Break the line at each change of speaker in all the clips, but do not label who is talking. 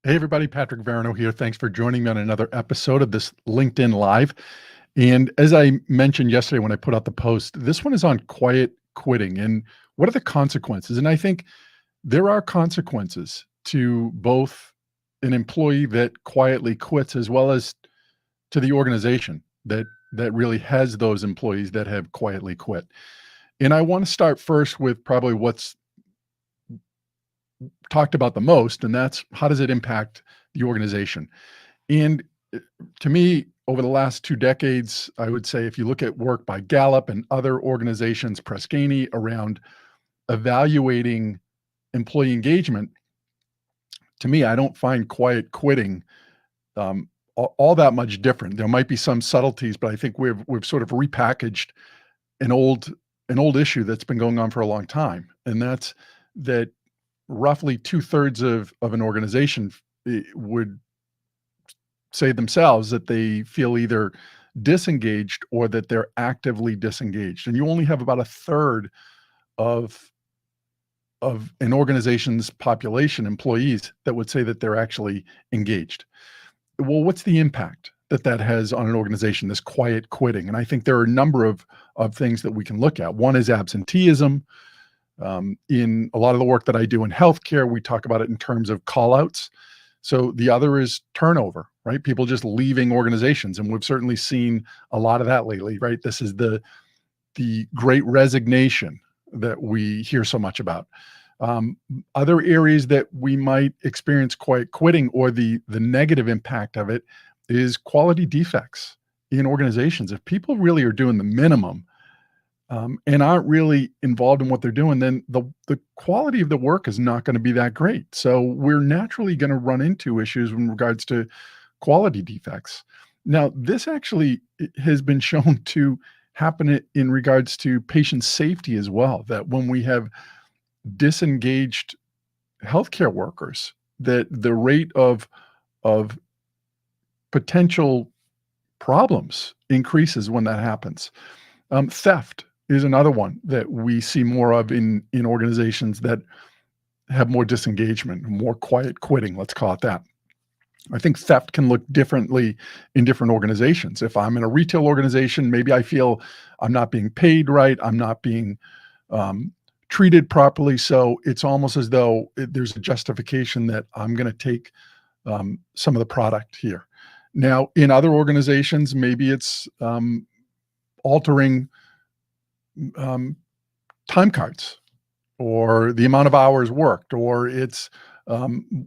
Hey, everybody, Patrick Verano here. Thanks for joining me on another episode of this LinkedIn Live. And as I mentioned yesterday when I put out the post, this one is on quiet quitting and what are the consequences? And I think there are consequences to both an employee that quietly quits as well as to the organization that really has those employees that have quietly quit. And I want to start first with probably what's talked about the most, and that's how does it impact the organization? And uh, to me, over the last 2 decades, I would say if you look at work by Gallup and other organizations, Press Ganey, around evaluating employee engagement, to me, I don't find quiet quitting all that much different. There might be some subtleties, but I think we've sort of repackaged an old an old issue that's been going on for a long time, and that's that roughly 2/3 of an organization would say themselves that they feel either disengaged or that they're actively disengaged. And you only have about a third of an organization's population, employees, that would say that they're actually engaged. Well, what's the impact that that has on an organization, this quiet quitting? And I think there are a number of things that we can look at. One is absenteeism. In a lot of the work that I do in healthcare, we talk about it in terms of call outs. So the other is turnover, right? People just leaving organizations. And we've certainly seen a lot of that lately, right? This is the great resignation that we hear so much about. Other areas that we might experience quiet quitting or the negative impact of it is quality defects in organizations. If people really are doing the minimum, and aren't really involved in what they're doing, then the quality of the work is not going to be that great. So we're naturally going to run into issues in regards to quality defects. Now, this actually has been shown to happen in regards to patient safety as well. That when we have disengaged healthcare workers, that the rate of potential problems increases when that happens. Theft is another one that we see more of in organizations that have more disengagement, more quiet quitting, let's call it that. I think theft can look differently in different organizations. If I'm in a retail organization, maybe I feel I'm not being paid right, I'm not being treated properly, so it's almost as though there's a justification that I'm going to take some of the product here. Now, in other organizations, maybe it's altering um, time cards or the amount of hours worked, or it's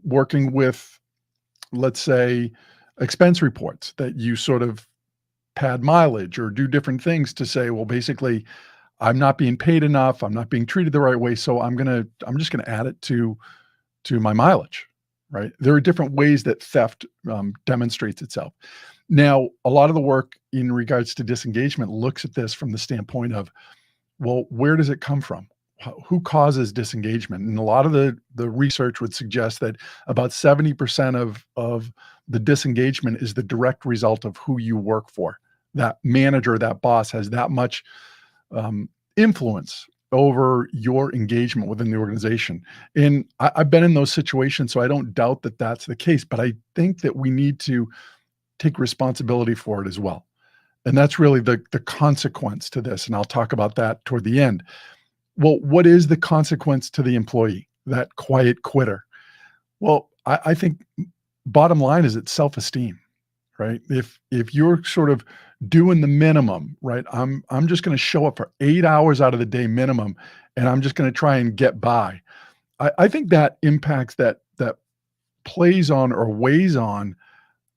working with, let's say, expense reports that you sort of pad mileage or do different things to say, well, basically, I'm not being paid enough, I'm not being treated the right way, so I'm just gonna add it to my mileage, right? There are different ways that theft demonstrates itself. Now, a lot of the work in regards to disengagement looks at this from the standpoint of, well, where does it come from? Who causes disengagement? And a lot of the research would suggest that about 70% of the disengagement is the direct result of who you work for. That manager, that boss has that much influence over your engagement within the organization. And I've been in those situations, so I don't doubt that that's the case. But I think that we need to take responsibility for it as well. And that's really the consequence to this, and I'll talk about that toward the end. Well, what is the consequence to the employee, that quiet quitter? Well, I think bottom line is it's self-esteem, right? If you're sort of doing the minimum, right? I'm just gonna show up for 8 hours out of the day minimum, and I'm just gonna try and get by. I think that impacts that plays on or weighs on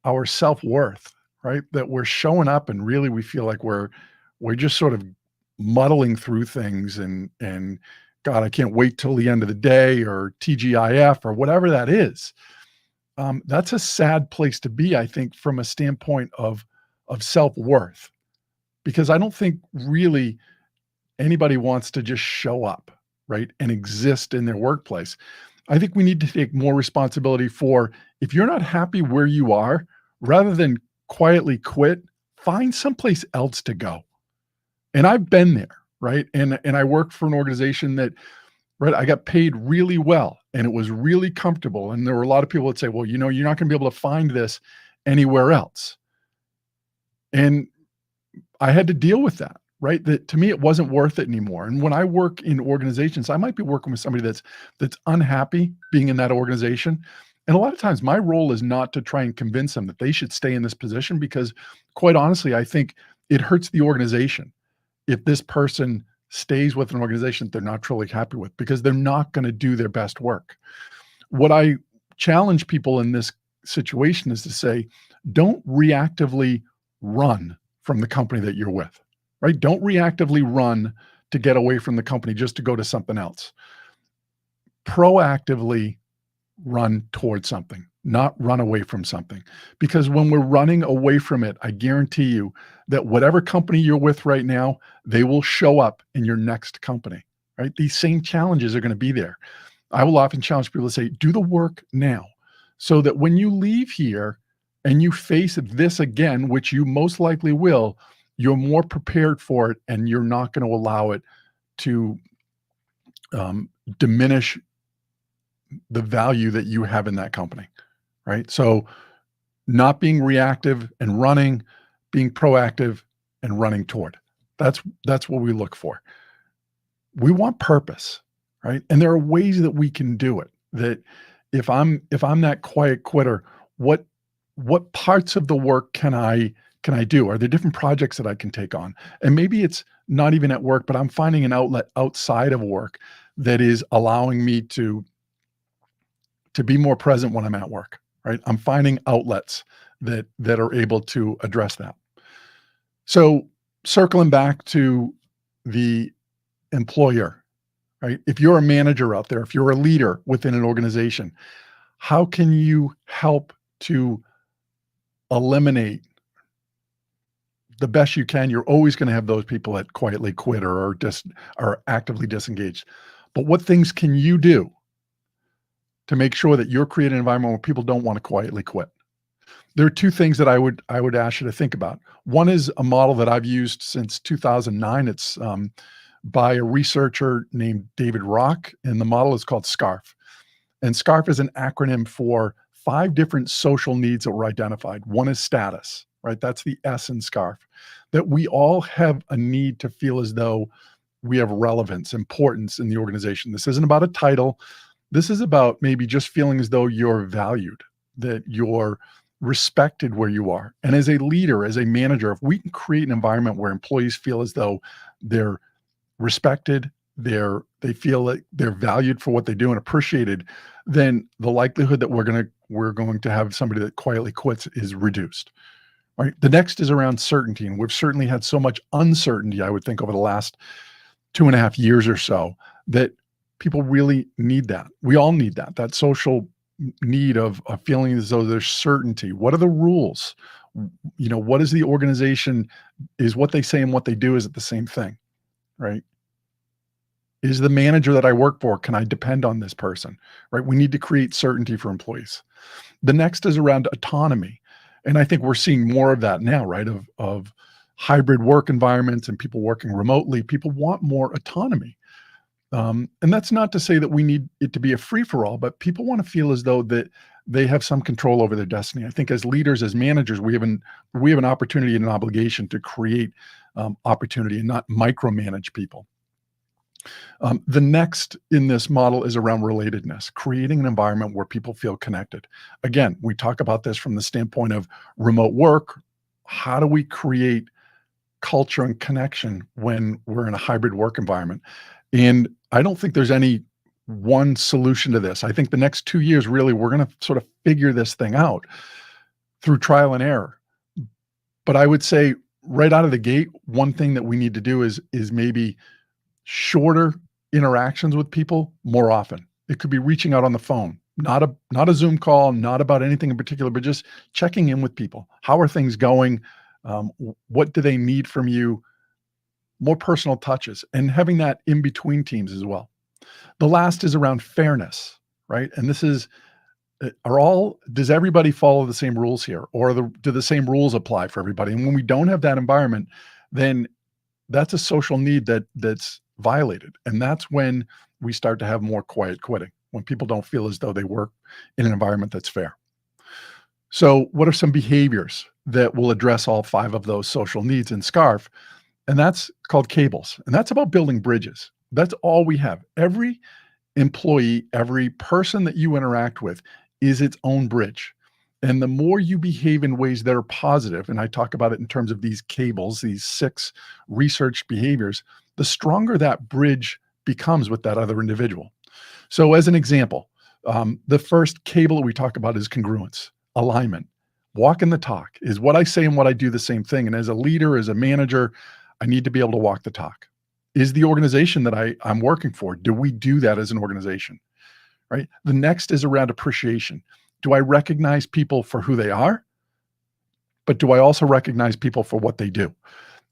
our self-worth, right? That we're showing up and really we feel like we're just sort of muddling through things and God, I can't wait till the end of the day or TGIF or whatever that is. That's a sad place to be, I think, from a standpoint of self-worth, because I don't think really anybody wants to just show up, right, and exist in their workplace. I think we need to take more responsibility for if you're not happy where you are, rather than quietly quit, find someplace else to go. And I've been there, right? And I worked for an organization that, right, I got paid really well and it was really comfortable. And there were a lot of people that say, well, you're not going to be able to find this anywhere else. And I had to deal with that, right? That to me, it wasn't worth it anymore. And when I work in organizations, I might be working with somebody that's unhappy being in that organization. And a lot of times my role is not to try and convince them that they should stay in this position, because quite honestly, I think it hurts the organization if this person stays with an organization that they're not truly happy with, because they're not going to do their best work. What I challenge people in this situation is to say, don't reactively run from the company that you're with, right? Don't reactively run to get away from the company just to go to something else. Proactively run towards something, not run away from something. Because when we're running away from it, I guarantee you that whatever company you're with right now, they will show up in your next company, right? These same challenges are going to be there. I will often challenge people to say, do the work now, so that when you leave here and you face this again, which you most likely will, you're more prepared for it, and you're not going to allow it to diminish the value that you have in that company, right? So not being reactive and running, being proactive and running toward. That's what we look for. We want purpose, right? And there are ways that we can do it. That if I'm that quiet quitter, what parts of the work can I do? Are there different projects that I can take on? And maybe it's not even at work, but I'm finding an outlet outside of work that is allowing me to be more present when I'm at work, right? I'm finding outlets that are able to address that. So circling back to the employer, right? If you're a manager out there, if you're a leader within an organization, how can you help to eliminate the best you can? You're always going to have those people that quietly quit or are actively disengaged. But what things can you do to make sure that you're creating an environment where people don't want to quietly quit? There are two things that I would ask you to think about. One is a model that I've used since 2009. It's by a researcher named David Rock, and the model is called SCARF. And SCARF is an acronym for 5 different social needs that were identified. One is status, right? That's the S in SCARF. That we all have a need to feel as though we have relevance, importance in the organization. This isn't about a title. This is about maybe just feeling as though you're valued, that you're respected where you are. And as a leader, as a manager, if we can create an environment where employees feel as though they're respected, they feel like they're valued for what they do and appreciated, then the likelihood that we're going to have somebody that quietly quits is reduced. Right? The next is around certainty. And we've certainly had so much uncertainty, I would think, over the last 2.5 years or so, that people really need that. We all need that social need of feeling as though there's certainty. What are the rules? What is the organization? Is what they say and what they do, is it the same thing, right? Is the manager that I work for, can I depend on this person, right? We need to create certainty for employees. The next is around autonomy. And I think we're seeing more of that now, right? Of hybrid work environments and people working remotely. People want more autonomy. And that's not to say that we need it to be a free-for-all, but people want to feel as though that they have some control over their destiny. I think as leaders, as managers, we have an opportunity and an obligation to create opportunity and not micromanage people. The next in this model is around relatedness, creating an environment where people feel connected. Again, we talk about this from the standpoint of remote work. How do we create culture and connection when we're in a hybrid work environment? And I don't think there's any one solution to this. I think the next 2 years, really, we're going to sort of figure this thing out through trial and error. But I would say right out of the gate, one thing that we need to do is maybe shorter interactions with people more often. It could be reaching out on the phone, not a Zoom call, not about anything in particular, but just checking in with people. How are things going? What do they need from you? More personal touches, and having that in between teams as well. The last is around fairness, right? And this is, does everybody follow the same rules here, or do the same rules apply for everybody? And when we don't have that environment, then that's a social need that's violated. And that's when we start to have more quiet quitting. when people don't feel as though they work in an environment that's fair. So, what are some behaviors that will address all five of those social needs in SCARF? And that's called cables. And that's about building bridges. That's all we have. Every employee, every person that you interact with is its own bridge. And the more you behave in ways that are positive, and I talk about it in terms of these cables, these six research behaviors, the stronger that bridge becomes with that other individual. So, as an example, the first cable that we talk about is congruence, alignment, walking the talk. Is what I say and what I do the same thing? And as a leader, as a manager, I need to be able to walk the talk. Is the organization that I'm working for, do we do that as an organization? Right? The next is around appreciation. Do I recognize people for who they are? But do I also recognize people for what they do?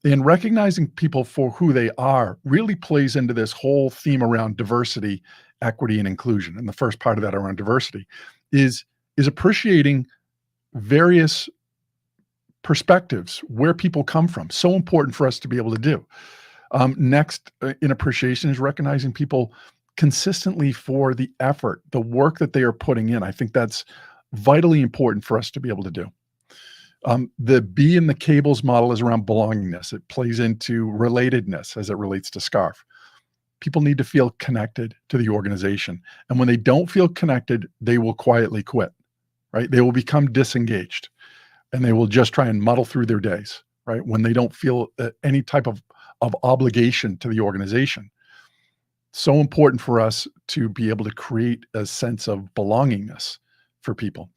And recognizing people for who they are really plays into this whole theme around diversity, equity, and inclusion. And the first part of that around diversity is appreciating various perspectives, where people come from. So important for us to be able to do. Next, in appreciation is recognizing people consistently for the effort, the work that they are putting in. I think that's vitally important for us to be able to do. The B in the cables model is around belongingness. It plays into relatedness as it relates to SCARF. People need to feel connected to the organization. And when they don't feel connected, they will quietly quit, right? They will become disengaged and they will just try and muddle through their days, right? When they don't feel any type of obligation to the organization. So important for us to be able to create a sense of belongingness for people.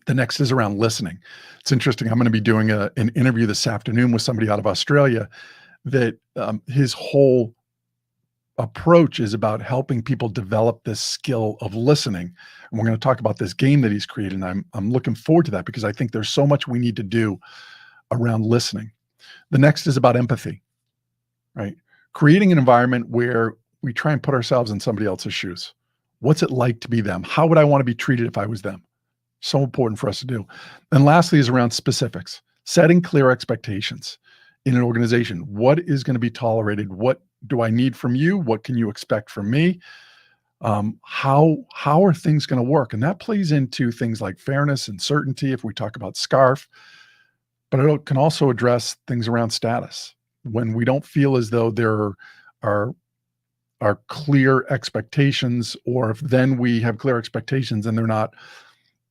The next is around listening. It's interesting. I'm going to be doing an interview this afternoon with somebody out of Australia that his whole approach is about helping people develop this skill of listening. And we're going to talk about this game that he's created. And I'm looking forward to that because I think there's so much we need to do around listening. The next is about empathy, right? Creating an environment where we try and put ourselves in somebody else's shoes. What's it like to be them? How would I want to be treated if I was them? So important for us to do. And lastly is around specifics, setting clear expectations in an organization. What is going to be tolerated? What do I need from you? What can you expect from me? How are things going to work? And that plays into things like fairness and certainty if we talk about SCARF, but it can also address things around status. When we don't feel as though there are clear expectations, or if then we have clear expectations and they're not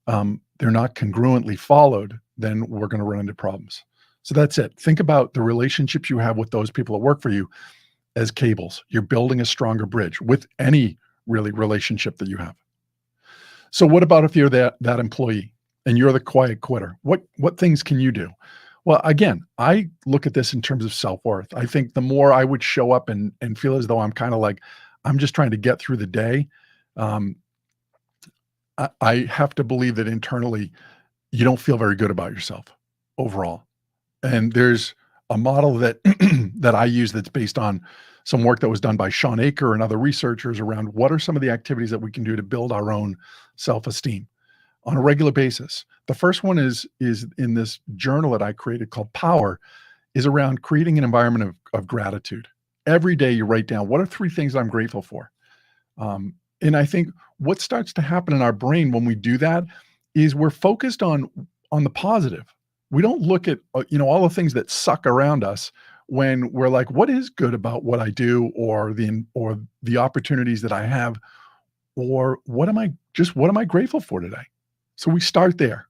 congruently followed, then we're going to run into problems. So that's it. Think about the relationships you have with those people that work for you as cables. You're building a stronger bridge with any really relationship that you have. So what about if you're that employee and you're the quiet quitter? What things can you do? Well, again, I look at this in terms of self-worth. I think the more I would show up and feel as though I'm kind of like, I'm just trying to get through the day, I have to believe that internally you don't feel very good about yourself overall. And there's a model that that I use that's based on some work that was done by Sean Aker and other researchers around what are some of the activities that we can do to build our own self-esteem on a regular basis. The first one is in this journal that I created called Power, is around creating an environment of gratitude. Every day you write down, what are 3 things I'm grateful for? And I think what starts to happen in our brain when we do that is we're focused on the positive. We don't look at all the things that suck around us when we're like, what is good about what I do, or the opportunities that I have, or what am I grateful for today? So we start there.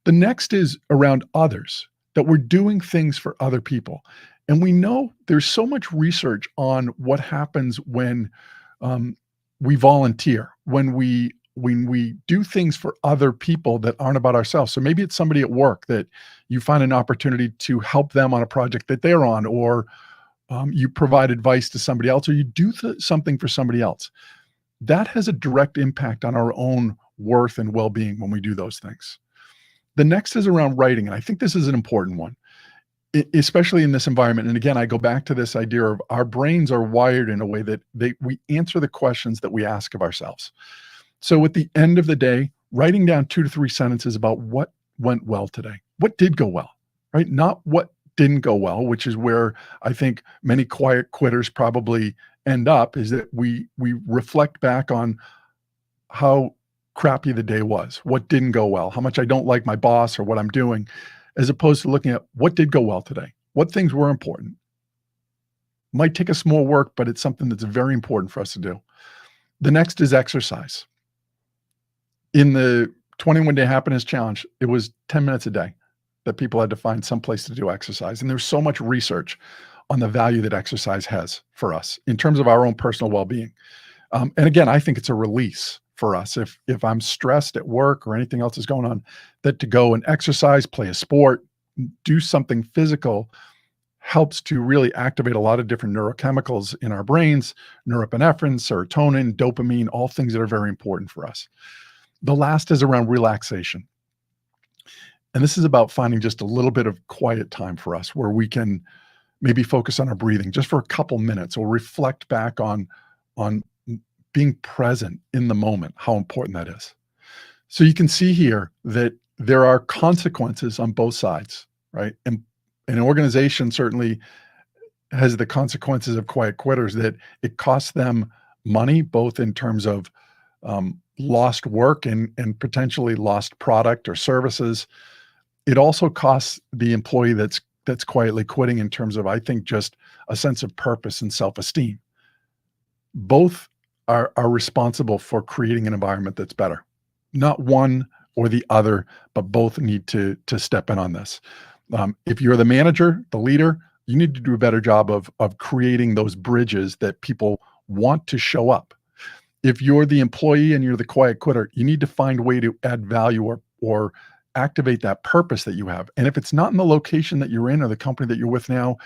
The next is around others, that we're doing things for other people. And we know there's so much research on what happens when we volunteer, when we do things for other people that aren't about ourselves. So maybe it's somebody at work that you find an opportunity to help them on a project that they're on, or you provide advice to somebody else, or you do something for somebody else. That has a direct impact on our own worth and well-being when we do those things. The next is around writing, and I think this is an important one, especially in this environment. And again, I go back to this idea of our brains are wired in a way that we answer the questions that we ask of ourselves. So at the end of the day, writing down 2 to 3 sentences about what went well today, what did go well, right? Not what didn't go well, which is where I think many quiet quitters probably end up, is that we reflect back on how crappy the day was, what didn't go well, how much I don't like my boss or what I'm doing, as opposed to looking at what did go well today, what things were important. Might take us more work, but it's something that's very important for us to do. The next is exercise. In the 21-day happiness challenge, it was 10 minutes a day that people had to find some place to do exercise. And there's so much research on the value that exercise has for us in terms of our own personal well-being. And again, I think it's a release for us. If I'm stressed at work or anything else is going on, that to go and exercise, play a sport, do something physical helps to really activate a lot of different neurochemicals in our brains, norepinephrine, serotonin, dopamine, all things that are very important for us. The last is around relaxation. And this is about finding just a little bit of quiet time for us where we can maybe focus on our breathing just for a couple minutes or reflect back on being present in the moment, how important that is. So you can see here that there are consequences on both sides, right? And an organization certainly has the consequences of quiet quitters that it costs them money, both in terms of lost work and potentially lost product or services. It also costs the employee that's quietly quitting in terms of, I think, just a sense of purpose and self-esteem. Both are responsible for creating an environment that's better. Not one or the other, but both need to step in on this. If you're the manager, the leader, you need to do a better job of creating those bridges that people want to show up. If you're the employee and you're the quiet quitter, you need to find a way to add value or activate that purpose that you have. And if it's not in the location that you're in or the company that you're with now,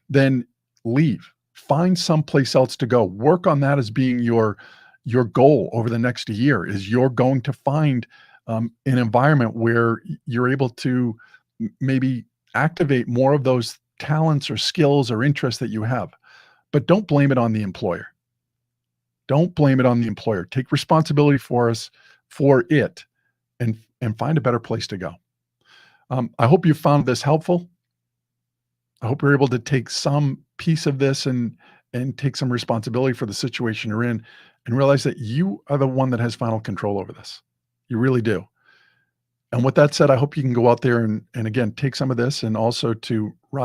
then leave. Find someplace else to go. Work on that as being your goal over the next year. Is you're going to find an environment where you're able to maybe activate more of those talents or skills or interests that you have. But don't blame it on the employer. Don't blame it on the employer. Take responsibility for it and find a better place to go. I hope you found this helpful. I hope you're able to take some piece of this and take some responsibility for the situation you're in and realize that you are the one that has final control over this. You really do. And with that said, I hope you can go out there and again, take some of this and also to rise